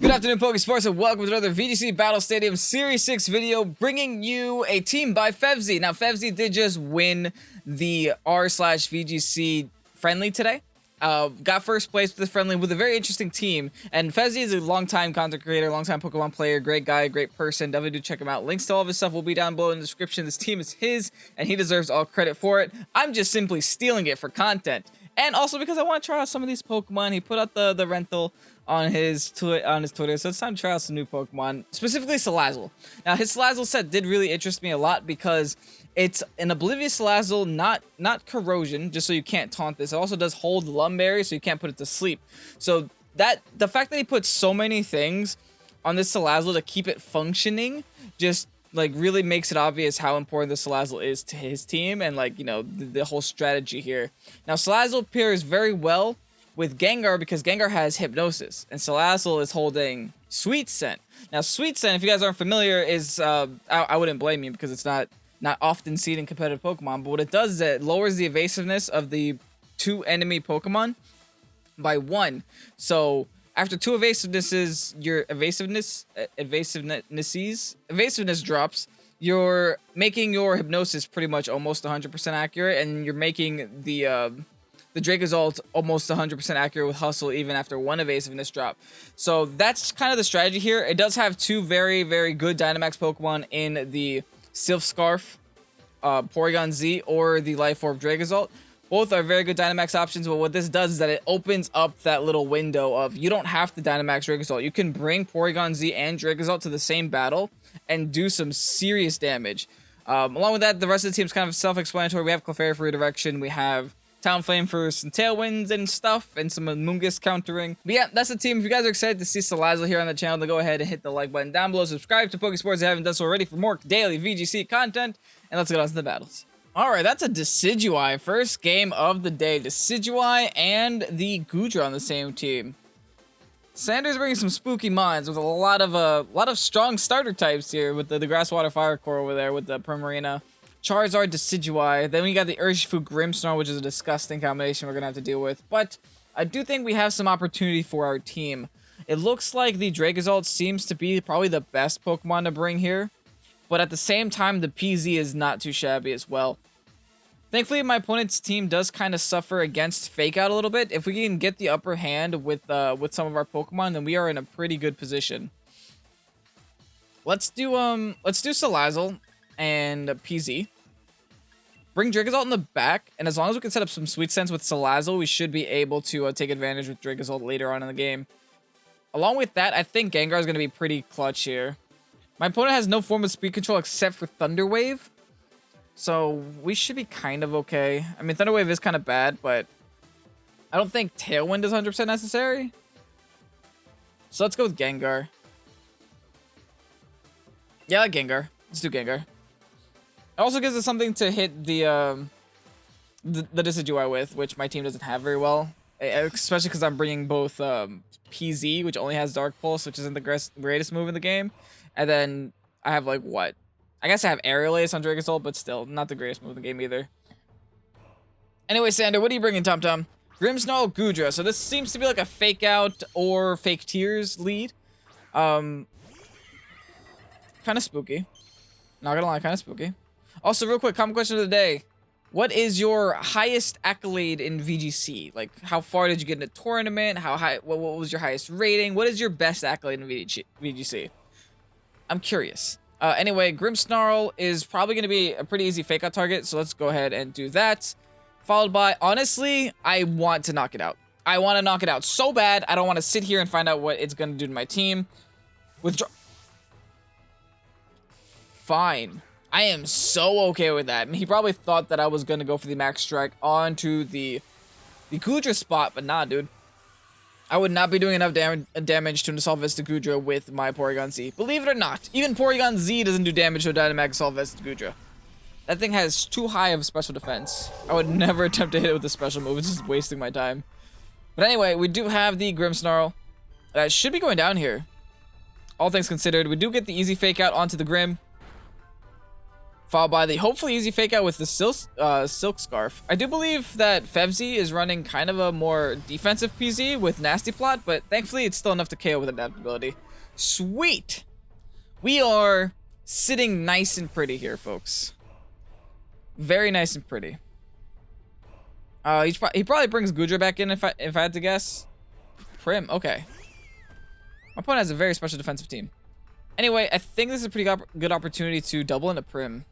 Good afternoon, Pokésports, and welcome to another VGC Battle Stadium Series 6 video, bringing you a team by Fevzi. Now, Fevzi did just win the r/VGC friendly today. Got first place with the friendly with a very interesting team. And Fevzi is a long-time content creator, long-time Pokemon player, great guy, great person. Definitely do check him out. Links to all of his stuff will be down below in the description. This team is his, and he deserves all credit for it. I'm just simply stealing it for content. And also because I want to try out some of these Pokemon. He put out the rental on his Twitter, so it's time to try out some new Pokemon, specifically Salazzle. Now, his Salazzle set did really interest me a lot because it's an Oblivious Salazzle, not Corrosion, just so you can't taunt this. It also does hold Lumberry, so you can't put it to sleep. So the fact that he put so many things on this Salazzle to keep it functioning just like really makes it obvious how important the Salazzle is to his team and like, you know, the whole strategy here. Now, Salazzle pairs very well with Gengar because Gengar has Hypnosis and Salazzle is holding Sweet Scent. Now, Sweet Scent, if you guys aren't familiar, is I wouldn't blame you because it's not often seen in competitive Pokemon, but what it does is it lowers the evasiveness of the two enemy Pokemon by 1. So after 2 evasivenesses, your evasiveness drops. You're making your Hypnosis pretty much almost 100% accurate, and you're making the Dracozolt almost 100% accurate with Hustle even after 1 evasiveness drop. So that's kind of the strategy here. It does have 2 very, very good Dynamax Pokemon in the Sylph Scarf, Porygon Z, or the Life Orb Dracozolt. Both are very good Dynamax options, but what this does is that it opens up that little window of you don't have to Dynamax Dracozolt. You can bring Porygon Z and Dracozolt to the same battle and do some serious damage. Along with that, the rest of the team is kind of self-explanatory. We have Clefairy for redirection. We have Talonflame for some Tailwinds and stuff, and some Amoonguss countering. But yeah, that's the team. If you guys are excited to see Salazzle here on the channel, then go ahead and hit the like button down below. Subscribe to Pokésports if you haven't done so already for more daily VGC content. And let's get on to the battles. Alright, that's a Decidueye. First game of the day. Decidueye and the Goodra on the same team. Sanders bringing some spooky minds with a lot of strong starter types here with the Grass Water Fire Core over there with the Primarina. Charizard, Decidueye. Then we got the Urshifu Grimmsnarl, which is a disgusting combination we're going to have to deal with. But I do think we have some opportunity for our team. It looks like the Dracozolt seems to be probably the best Pokemon to bring here. But at the same time, the PZ is not too shabby as well. Thankfully, my opponent's team does kind of suffer against Fake Out a little bit. If we can get the upper hand with some of our Pokemon, then we are in a pretty good position. Let's do Salazzle and PZ. Bring Dracozolt in the back, and as long as we can set up some Sweet Scents with Salazzle, we should be able to take advantage with Dracozolt later on in the game. Along with that, I think Gengar is going to be pretty clutch here. My opponent has no form of speed control except for Thunder Wave, so we should be kind of okay. I mean, Thunder Wave is kind of bad, but I don't think Tailwind is 100% necessary. So let's go with Gengar. Yeah, I like Gengar. Let's do Gengar. It also gives us something to hit the Decidueye with, which my team doesn't have very well. Especially because I'm bringing both PZ, which only has Dark Pulse, which isn't the greatest move in the game. And then I have, like, what? I guess I have Aerial Ace on Dracozolt, but still, not the greatest move in the game either. Anyway, Sander, what are you bringing, TomTom? Grimmsnarl, Goodra. So this seems to be like a Fake Out or Fake Tears lead. Kind of spooky. Not gonna lie, kind of spooky. Also, real quick, common question of the day. What is your highest accolade in VGC? Like, how far did you get in a tournament? How high? What was your highest rating? What is your best accolade in VGC? I'm curious. Anyway, Grimmsnarl is probably going to be a pretty easy Fake Out target, so let's go ahead and do that. Followed by, honestly, I want to knock it out. I want to knock it out so bad, I don't want to sit here and find out what it's going to do to my team. Withdraw. Fine. I am so okay with that. I mean, he probably thought that I was going to go for the Max Strike onto the Goodra spot, but nah, dude. I would not be doing enough damage to an Assault Vest to Goodra with my Porygon Z. Believe it or not, even Porygon Z doesn't do damage to a Dynamax Assault Vest to Goodra. That thing has too high of special defense. I would never attempt to hit it with a special move. It's just wasting my time. But anyway, we do have the Grimmsnarl. That should be going down here. All things considered, we do get the easy Fake Out onto the Grim. Followed by the hopefully easy fake out with the Silk Scarf. I do believe that Fevzi is running kind of a more defensive PZ with Nasty Plot, but thankfully it's still enough to KO with adaptability. Sweet! We are sitting nice and pretty here, folks. Very nice and pretty. He probably brings Goodra back in if I had to guess. Prim, okay. My opponent has a very special defensive team. Anyway, I think this is a pretty good opportunity to double into Prim.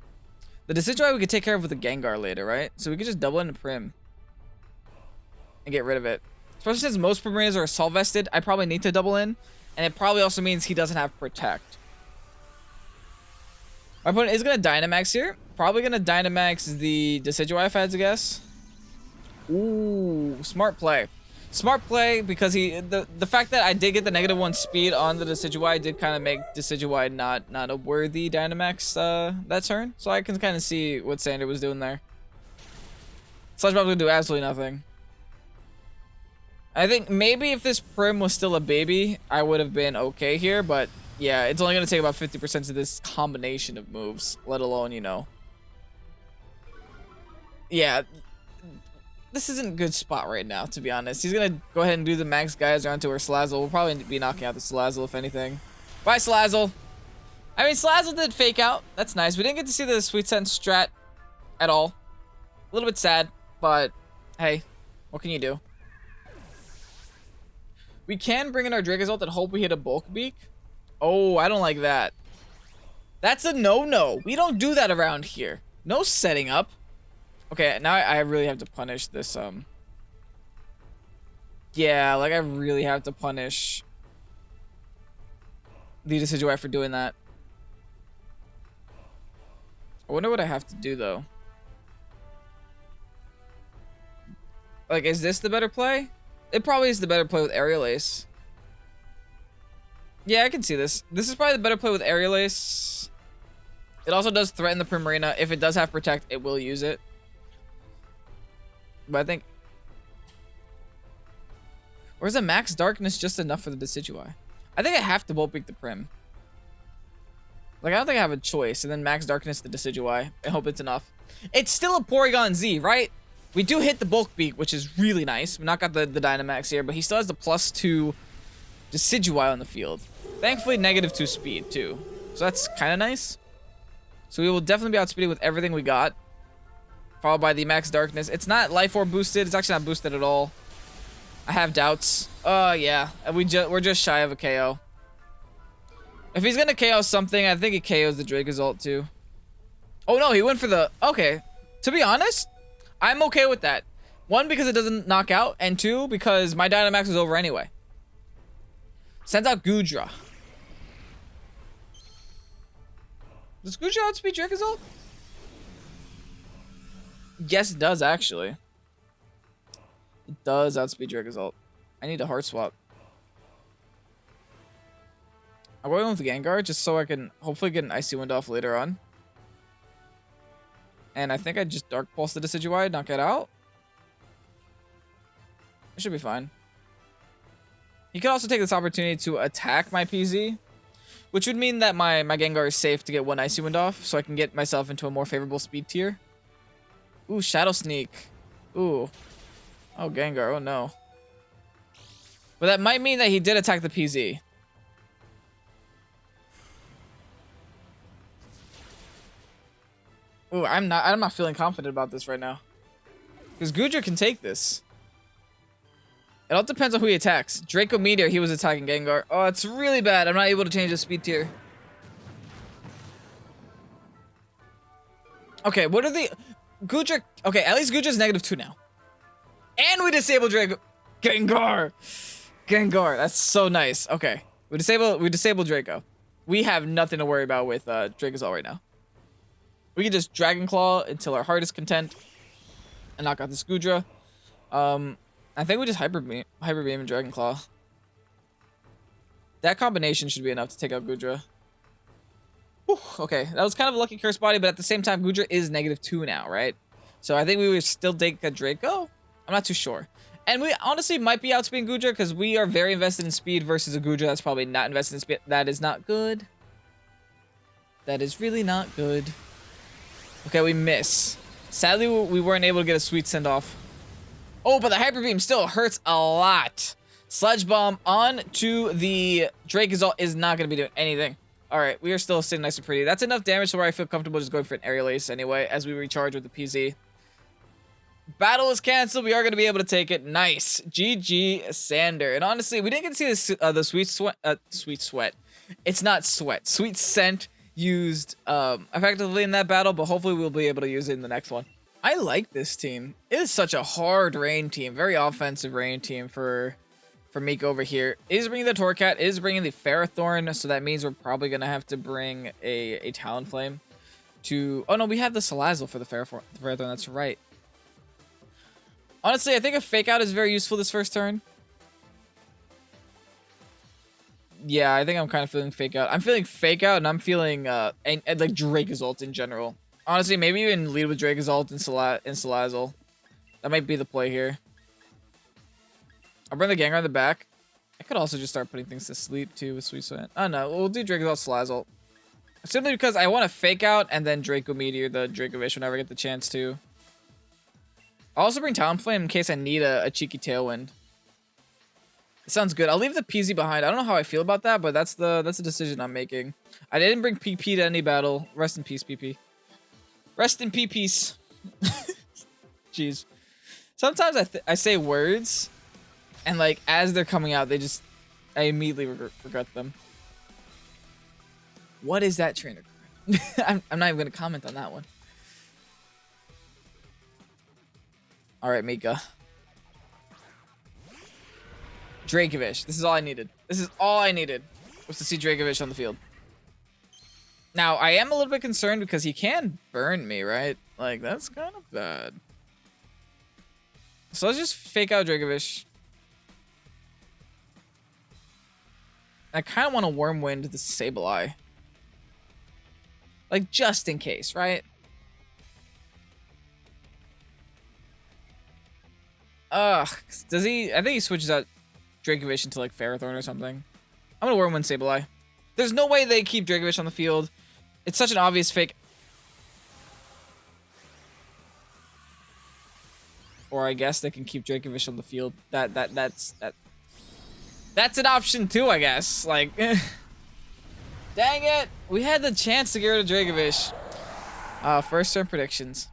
The Decidueye we could take care of with the Gengar later, right? So we could just double into Prim. And get rid of it. Especially since most Primarinas are Assault Vested, I probably need to double in. And it probably also means he doesn't have Protect. My opponent is going to Dynamax here. Probably going to Dynamax the Decidueye if I had to guess. Ooh, smart play. Smart play because the fact that I did get the -1 speed on the Decidueye did kind of make Decidueye not a worthy Dynamax that turn. So I can kind of see what Sander was doing there. Sludge Bomb would do absolutely nothing. I think maybe if this Prim was still a baby, I would have been okay here, but yeah, it's only going to take about 50% of this combination of moves, let alone, you know. Yeah. This isn't a good spot right now, to be honest. He's going to go ahead and do the Max Geyser onto our Salazzle. We'll probably be knocking out the Salazzle, if anything. Bye, Salazzle. I mean, Salazzle did fake out. That's nice. We didn't get to see the Sweet Sense strat at all. A little bit sad, but hey, what can you do? We can bring in our Dracozolt and hope we hit a Bulk Beak. Oh, I don't like that. That's a no-no. We don't do that around here. No setting up. Okay, now I really have to punish this, yeah, like I really have to punish the Decidueye for doing that. I wonder what I have to do, though. Like, is this the better play? It probably is the better play with Aerial Ace. Yeah, I can see this. This is probably the better play with Aerial Ace. It also does threaten the Primarina. If it does have Protect, it will use it. But I think... Or is a Max Darkness just enough for the Decidueye? I think I have to Bolt Beak the Prim. Like, I don't think I have a choice. And then Max Darkness the Decidueye. I hope it's enough. It's still a Porygon Z, right? We do hit the Bulk Beak, which is really nice. We not got the Dynamax here, but he still has the +2 Decidueye on the field. Thankfully, -2 speed, too. So that's kind of nice. So we will definitely be outspeeding with everything we got. Followed by the Max Darkness. It's not Life Orb boosted. It's actually not boosted at all. I have doubts. Yeah. We're just shy of a KO. If he's going to KO something, I think he KOs the Dracozolt, too. Oh, no. He went for the... Okay. To be honest, I'm okay with that. 1, because it doesn't knock out. And 2, because my Dynamax is over anyway. Sends out Goodra. Does Goodra outspeed Dracozolt? Yes, it does, actually. It does outspeed Dracozolt. I need a Heart Swap. I'm going with the Gengar just so I can hopefully get an Icy Wind off later on. And I think I just Dark Pulse the Decidueye, knock it out. It should be fine. He could also take this opportunity to attack my PZ, which would mean that my Gengar is safe to get 1 Icy Wind off, so I can get myself into a more favorable speed tier. Ooh, Shadow Sneak. Ooh. Oh, Gengar. Oh, no. But that might mean that he did attack the PZ. Ooh, I'm not feeling confident about this right now. Because Goodra can take this. It all depends on who he attacks. Draco Meteor, he was attacking Gengar. Oh, it's really bad. I'm not able to change the speed tier. Okay, what are the... Goodra... Okay, at least Goodra's -2 now. And we disable Draco... Gengar! Gengar, that's so nice. Okay, we disable Draco. We have nothing to worry about with Dracozolt right now. We can just Dragon Claw until our heart is content. And knock out this Goodra. I think we just Hyper Beam and Dragon Claw. That combination should be enough to take out Goodra. Whew, okay, that was kind of a lucky curse body, but at the same time, Goodra is -2 now, right? So I think we would still take a Draco. I'm not too sure. And we honestly might be outspeeding Goodra because we are very invested in speed versus a Goodra that's probably not invested in speed. That is not good. That is really not good. Okay, we miss. Sadly, we weren't able to get a sweet send-off. Oh, but the Hyper Beam still hurts a lot. Sludge Bomb onto the Dracozolt is not going to be doing anything. All right, we are still sitting nice and pretty. That's enough damage to where I feel comfortable just going for an Aerial Ace anyway as we recharge with the PZ. Battle is canceled. We are going to be able to take it. Nice. GG Sander. And honestly, we didn't get to see this, the sweet sweat. It's not sweat. Sweet scent used effectively in that battle, but hopefully we'll be able to use it in the next one. I like this team. It is such a hard rain team. Very offensive rain team for Meek over here. It is bringing the Torcat. It is bringing the Ferrothorn, so that means we're probably going to have to bring a Talonflame to... Oh, no, we have the Salazzle for the Ferrothorn. That's right. Honestly, I think a Fake Out is very useful this first turn. Yeah, I think I'm kind of feeling Fake Out. I'm feeling Fake Out, and I'm feeling like Dracozolt in general. Honestly, maybe even lead with Dracozolt and Salazzle. That might be the play here. I'll bring the Gengar in the back. I could also just start putting things to sleep too with Sweet Sweat. Oh no, we'll do Dracozolt Salazzle. Simply because I want to Fake Out and then Draco Meteor the Dracovish whenever I get the chance to. I'll also bring Talonflame in case I need a cheeky Tailwind. It sounds good. I'll leave the PZ behind. I don't know how I feel about that, but that's the decision I'm making. I didn't bring PP to any battle. Rest in peace, PP. Rest in peace. Jeez. Sometimes I say words, and like as they're coming out, I immediately regret them. What is that trainer? I'm not even gonna comment on that one. All right, Mika. Dracovish. This is all I needed. This is all I needed was to see Dracovish on the field. Now, I am a little bit concerned because he can burn me, right? Like, that's kind of bad. So let's just Fake Out Dracovish. I kind of want to Wormwind the Sableye. Like, just in case, right? Ugh. Does he... I think he switches out Dracovish into, like, Ferrothorn or something. I'm going to Wormwind Sableye. There's no way they keep Dracovish on the field. It's such an obvious fake. Or I guess they can keep Dracovish on the field. That's an option too, I guess. Like, dang it! We had the chance to get rid of Dracovish. First turn predictions.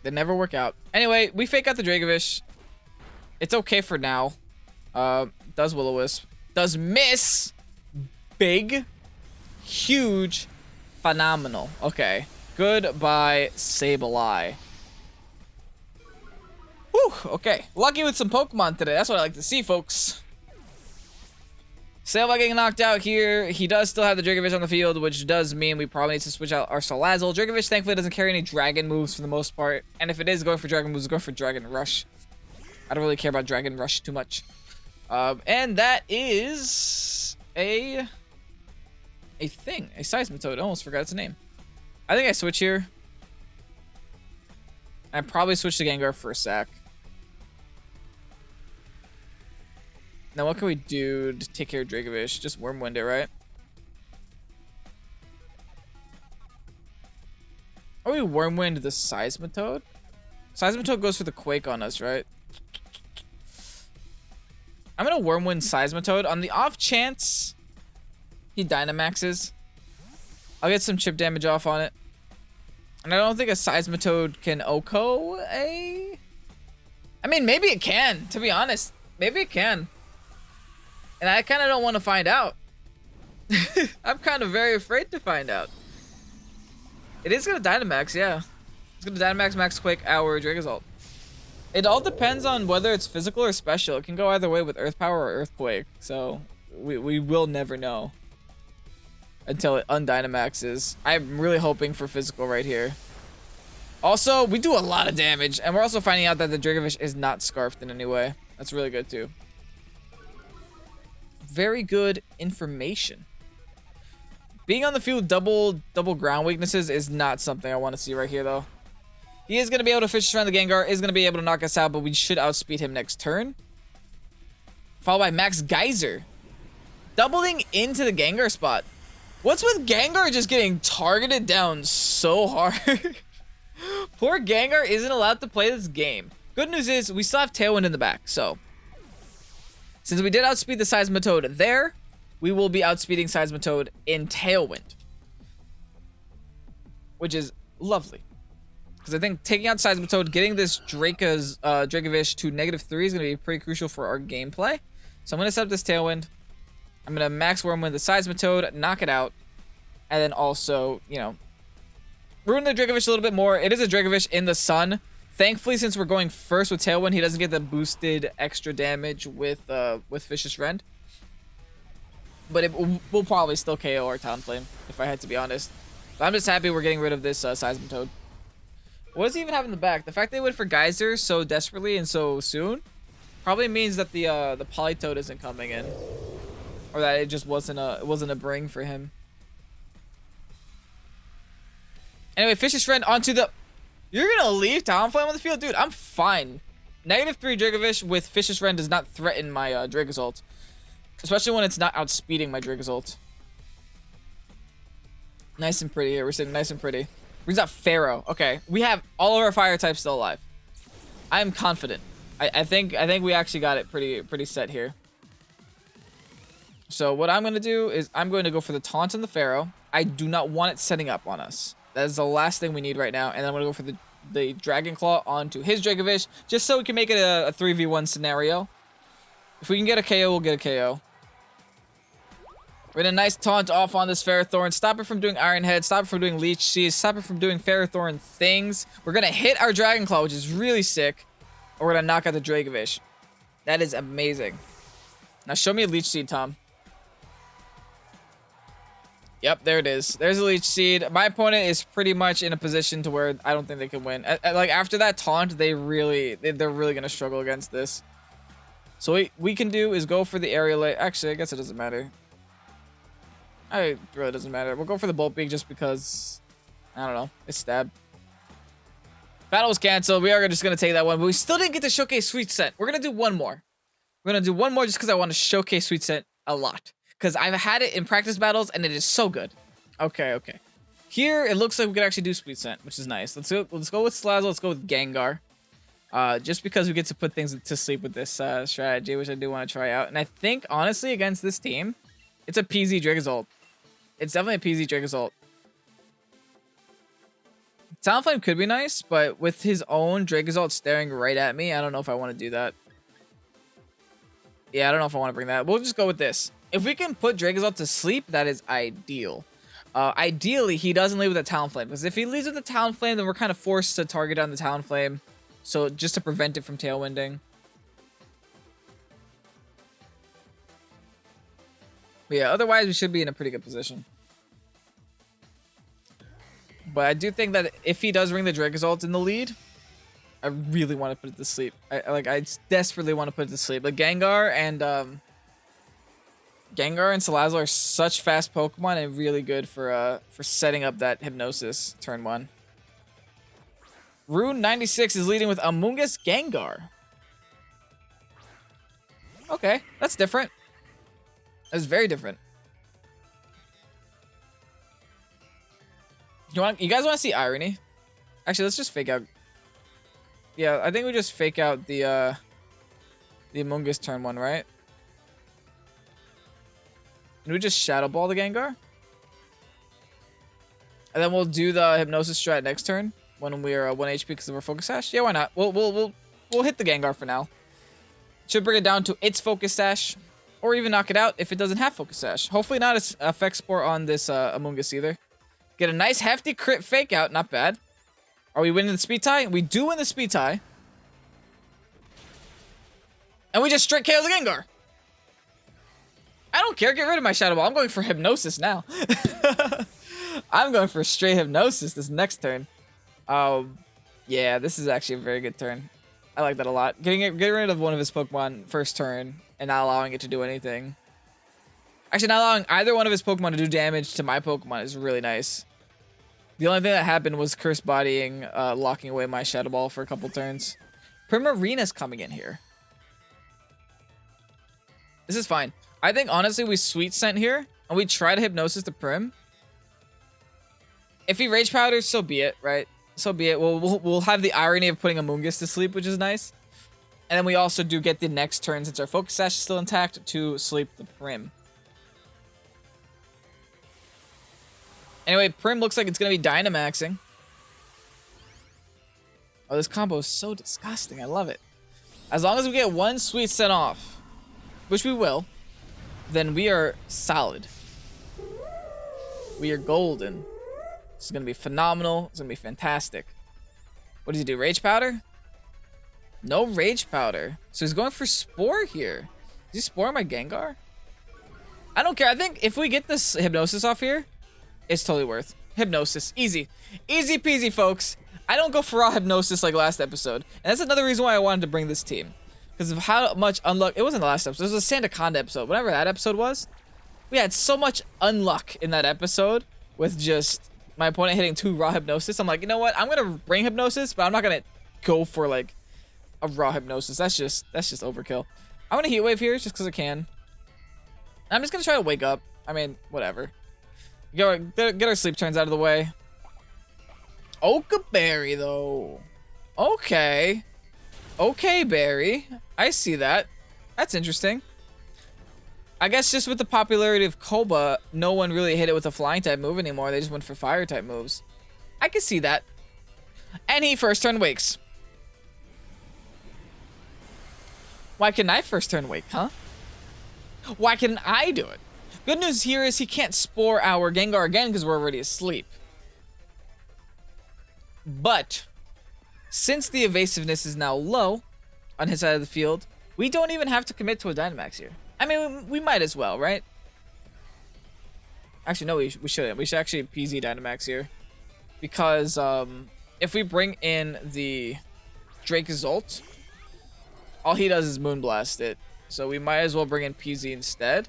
They never work out. Anyway, we Fake Out the Dracovish. It's okay for now. Does Will-O-Wisp. Does miss. Big. Huge. Phenomenal. Okay. Goodbye, Sableye. Whew, okay. Lucky with some Pokemon today. That's what I like to see, folks. Sableye getting knocked out here. He does still have the Dracovish on the field, which does mean we probably need to switch out our Salazzle. Dracovish, thankfully, doesn't carry any Dragon moves for the most part. And if it is going for Dragon moves, go for Dragon Rush. I don't really care about Dragon Rush too much. And that is a thing. A Seismitoad. I almost forgot its name. I think I switch here. I probably switch to Gengar for a sack. Now what can we do to take care of Dracovish? Just Wormwind it, right? Or we Wormwind the Seismitoad? Seismitoad goes for the Quake on us, right? I'm gonna Wormwind Seismitoad. On the off chance he Dynamaxes, I'll get some chip damage off on it. And I don't think a Seismitoad can OHKO a... I mean, maybe it can, to be honest. Maybe it can. And I kind of don't want to find out. I'm kind of very afraid to find out. It is going to Dynamax, yeah. It's going to Dynamax, Max Quake, our Dracozolt. It all depends on whether it's physical or special. It can go either way with Earth Power or Earthquake. So we will never know until it undynamaxes. I'm really hoping for physical right here. Also, we do a lot of damage, and we're also finding out that the Dracovish is not scarfed in any way. That's really good too. Very good information. Being on the field double ground weaknesses is not something I want to see right here though. He is going to be able to fish around the Gengar, is going to be able to knock us out, but we should outspeed him next turn. Followed by Max Geyser. Doubling into the Gengar spot. What's with Gengar just getting targeted down so hard? Poor Gengar isn't allowed to play this game. Good news is we still have Tailwind in the back, so since we did outspeed the Seismitoad there, we will be outspeeding Seismitoad in Tailwind, which is lovely. Because I think taking out Seismitoad, getting this Dracovish to -3 is going to be pretty crucial for our gameplay. So I'm going to set up this Tailwind. I'm going to max Wormwind the Seismitoad, knock it out, and then also, you know, ruin the Dracovish a little bit more. It is a Dracovish in the sun. Thankfully, since we're going first with Tailwind, he doesn't get the boosted extra damage with Vicious Rend. But it will probably still KO our Talonflame, if I had to be honest. But I'm just happy we're getting rid of this Seismitoad. What does he even have in the back? The fact they went for Geyser so desperately and so soon probably means that the Politoed isn't coming in, or that it just wasn't a bring for him. Anyway, Vicious Rend onto the. You're gonna leave Talonflame on the field, dude. I'm fine. -3 Dracovish with Vicious Rend does not threaten my Dracozolt, especially when it's not outspeeding my Dracozolt. Nice and pretty here. We're sitting nice and pretty. Brings out Pharaoh. Okay, we have all of our fire types still alive. I am confident. I think we actually got it pretty set here. So what I'm gonna do is I'm going to go for the taunt on the Pharaoh. I do not want it setting up on us. That is the last thing we need right now. And then I'm gonna go for the Dragon Claw onto his Dracovish, just so we can make it a 3v1 scenario. If we can get a KO, we'll get a KO. We're gonna nice taunt off on this Ferrothorn. Stop it from doing Iron Head. Stop it from doing Leech Seed. Stop it from doing Ferrothorn things. We're gonna hit our Dragon Claw, which is really sick. Or we're gonna knock out the Dracovish. That is amazing. Now show me a Leech Seed, Tom. Yep, there it is. There's a Leech Seed. My opponent is pretty much in a position to where I don't think they can win. Like after that taunt, they're really gonna struggle against this. So what we can do is go for the Aerial. Actually, I guess it doesn't matter. It really doesn't matter. We'll go for the Bolt Beak just because, I don't know, it's stab. Battle was canceled. We are just going to take that one, but we still didn't get to showcase Sweet Scent. We're going to do one more. We're going to do one more just because I want to showcase Sweet Scent a lot. Because I've had it in practice battles, and it is so good. Okay. Here, it looks like we could actually do Sweet Scent, which is nice. Let's go with Salazzle. Let's go with Gengar. Just because we get to put things to sleep with this strategy, which I do want to try out. And I think, honestly, against this team, it's a PZ Dracozolt. It's definitely a PZ Dracozolt. Talonflame could be nice, but with his own Dracozolt staring right at me, I don't know if I want to do that. Yeah, I don't know if I want to bring that. We'll just go with this. If we can put Dracozolt to sleep, that is ideal. Ideally, he doesn't leave with a Talonflame, because if he leaves with a Talonflame, then we're kind of forced to target on the Talonflame. So just to prevent it from Tailwinding. But yeah, otherwise we should be in a pretty good position. But I do think that if he does ring the Dracozolt in the lead, I really want to put it to sleep. I desperately want to put it to sleep. But Gengar and Salazzle are such fast Pokemon and really good for setting up that Hypnosis turn 1. Rune 96 is leading with Amoonguss Gengar. Okay, that's different. That's very different. You guys want to see irony? Actually, let's just fake out. Yeah, I think we just fake out the Amoonguss turn 1, right? And we just Shadow Ball the Gengar? And then we'll do the Hypnosis strat next turn when we're 1 HP because of our Focus Sash. Yeah, why not? We'll hit the Gengar for now. Should bring it down to its Focus Sash, or even knock it out if it doesn't have Focus Sash. Hopefully not a Effect Spore on this Amoonguss either. Get a nice hefty crit fake out, not bad. Are we winning the speed tie? We do win the speed tie. And we just straight KO the Gengar. I don't care, get rid of my Shadow Ball. I'm going for Hypnosis now. I'm going for straight Hypnosis this next turn. Yeah, this is actually a very good turn. I like that a lot. Getting rid of one of his Pokemon first turn and not allowing it to do anything. Actually, not allowing either one of his Pokemon to do damage to my Pokemon is really nice. The only thing that happened was Curse Bodying, locking away my Shadow Ball for a couple turns. Primarina's coming in here. This is fine. I think, honestly, we Sweet Scent here. and we try to hypnosis the Prim. If he Rage Powders, so be it, right? So be it. We'll have the irony of putting Amoonguss to sleep, which is nice. And then we also do get the next turn, since our Focus Sash is still intact, to sleep the Prim. Anyway, Prim looks like it's going to be Dynamaxing. Oh, this combo is so disgusting. I love it. As long as we get one Sweet Scent off, which we will, then we are solid. We are golden. This is going to be phenomenal. It's going to be fantastic. What does he do? Rage Powder? No Rage Powder. So he's going for Spore here. Does he Spore my Gengar? I don't care. I think if we get this Hypnosis off here, it's totally worth. Hypnosis. Easy. Easy peasy, folks. I don't go for raw Hypnosis like last episode. And that's another reason why I wanted to bring this team. Because of how much unluck... It wasn't the last episode. It was a Sandaconda episode. Whatever that episode was. We had so much unluck in that episode with just my opponent hitting 2 raw Hypnosis. I'm like, you know what? I'm going to bring Hypnosis, but I'm not going to go for like a raw Hypnosis. That's just overkill. I'm going to Heat Wave here just because I can. I'm just going to try to wake up. I mean, whatever. Get our sleep turns out of the way. Oka Berry, though. Okay. Okay, Berry. I see that. That's interesting. I guess just with the popularity of Koba, no one really hit it with a flying type move anymore. They just went for fire type moves. I can see that. And he first turn wakes. Why can I first turn wake, huh? Why can I do it? Good news here is he can't Spore our Gengar again because we're already asleep. But since the evasiveness is now low on his side of the field, we don't even have to commit to a Dynamax here. I mean, we might as well, right? Actually, no, we shouldn't. We should actually PZ Dynamax here. Because if we bring in the Dracozolt, all he does is Moonblast it. So we might as well bring in PZ instead.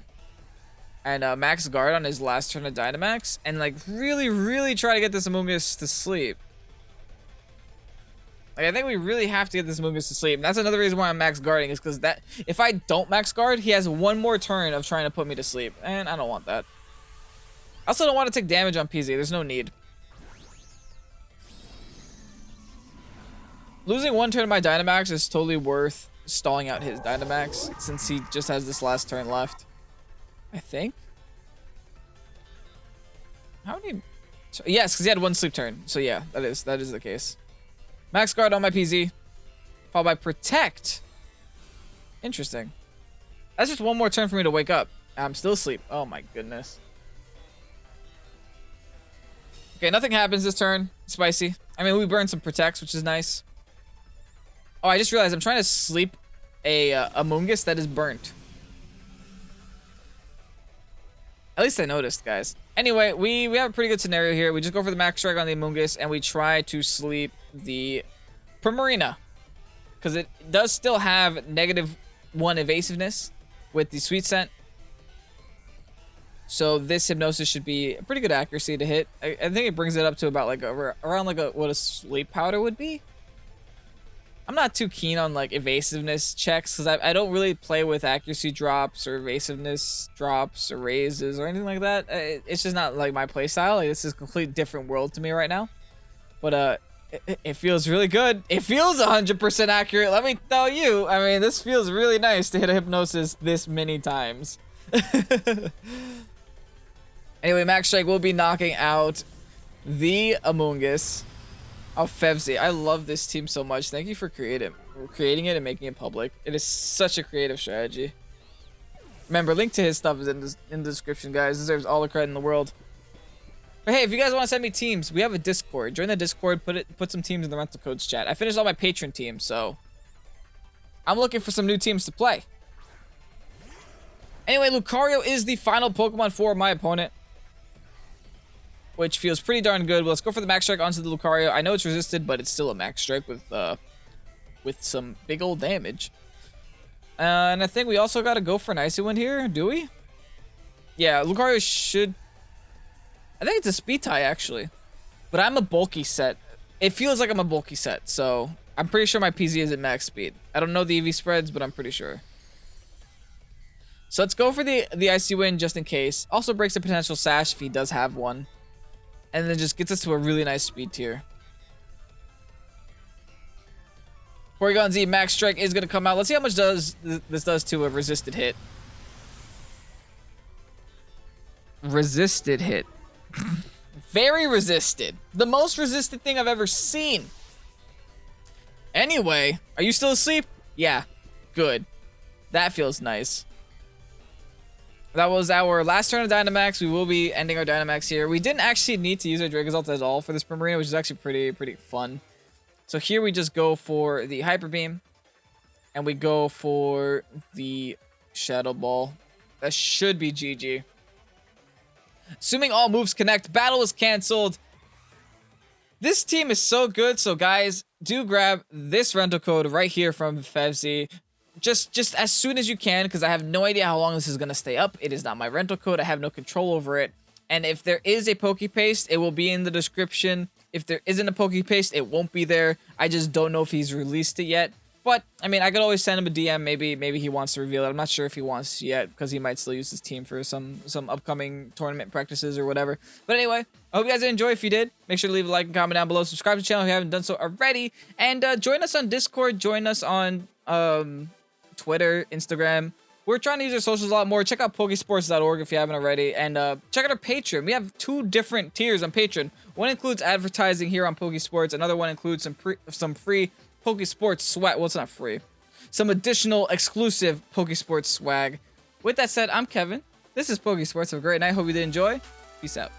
And Max Guard on his last turn of Dynamax. And like really try to get this Amoonguss to sleep. Like, I think we really have to get this Amoonguss to sleep. And that's another reason why I'm max guarding, is because that if I don't max guard, he has one more turn of trying to put me to sleep. And I don't want that. I also don't want to take damage on PZ. There's no need. Losing one turn of my Dynamax is totally worth stalling out his Dynamax, since he just has this last turn left. I think. How many? Yes, because he had one sleep turn. So yeah, that is the case. Max guard on my PZ, followed by Protect. Interesting. That's just one more turn for me to wake up. I'm still asleep. Oh my goodness. Okay, nothing happens this turn. Spicy. I mean, we burned some Protects, which is nice. Oh, I just realized I'm trying to sleep a Amoonguss that is burnt. At least I noticed, guys. Anyway, we have a pretty good scenario here. We just go for the Max Strike on the Amoonguss, and we try to sleep the Primarina. Because it does still have -1 evasiveness with the Sweet Scent. So this Hypnosis should be a pretty good accuracy to hit. I think it brings it up to about like around like what a Sleep Powder would be. I'm not too keen on like evasiveness checks because I don't really play with accuracy drops or evasiveness drops or raises or anything like that. It's just not like my play style. Like, this is a complete different world to me right now. But it feels really good. It feels 100% accurate. Let me tell you. I mean, this feels really nice to hit a Hypnosis this many times. Anyway, Max Strike will be knocking out the Amoonguss. Oh, Fevzi. I love this team so much. Thank you for creating it and making it public. It is such a creative strategy. Remember, link to his stuff is in the description, guys. Deserves all the credit in the world. But hey, if you guys want to send me teams, we have a Discord. Join the Discord. Put some teams in the rental codes chat. I finished all my patron teams, so I'm looking for some new teams to play. Anyway, Lucario is the final Pokemon for my opponent, which feels pretty darn good. Well, let's go for the Max Strike onto the Lucario. I know it's resisted, but it's still a Max Strike with some big old damage. And I think we also got to go for an Icy Wind here, do we? Yeah, Lucario should... I think it's a Speed tie, actually. But I'm a bulky set. It feels like I'm a bulky set, so I'm pretty sure my PZ is at max speed. I don't know the EV spreads, but I'm pretty sure. So let's go for the Icy Wind just in case. Also breaks a potential Sash if he does have one. And then just gets us to a really nice speed tier. Porygon Z Max Strike is going to come out. Let's see how much this does to a resisted hit. Resisted hit. Very resisted. The most resisted thing I've ever seen. Anyway, are you still asleep? Yeah, good. That feels nice. That was our last turn of Dynamax. We will be ending our Dynamax here. We didn't actually need to use our Dracozolt at all for this Primarina, which is actually pretty fun. So here we just go for the Hyper Beam. And we go for the Shadow Ball. That should be GG. Assuming all moves connect, battle is canceled. This team is so good. So guys, do grab this rental code right here from Fevzi. Just as soon as you can, because I have no idea how long this is going to stay up. It is not my rental code. I have no control over it. And if there is a Pokepaste, it will be in the description. If there isn't a Pokepaste, it won't be there. I just don't know if he's released it yet. But, I mean, I could always send him a DM. Maybe he wants to reveal it. I'm not sure if he wants to yet, because he might still use his team for some upcoming tournament practices or whatever. But anyway, I hope you guys did enjoy. If you did, make sure to leave a like and comment down below. Subscribe to the channel if you haven't done so already. And join us on Discord. Join us on Twitter, Instagram. We're trying to use our socials a lot more. Check out Pokésports.org if you haven't already. And check out our Patreon. We have 2 different tiers on Patreon. One includes advertising here on Pokésports. Another one includes some free Pokésports swag. Well, it's not free. Some additional exclusive Pokésports swag. With that said, I'm Kevin. This is Pokésports. Have a great night. Hope you did enjoy. Peace out.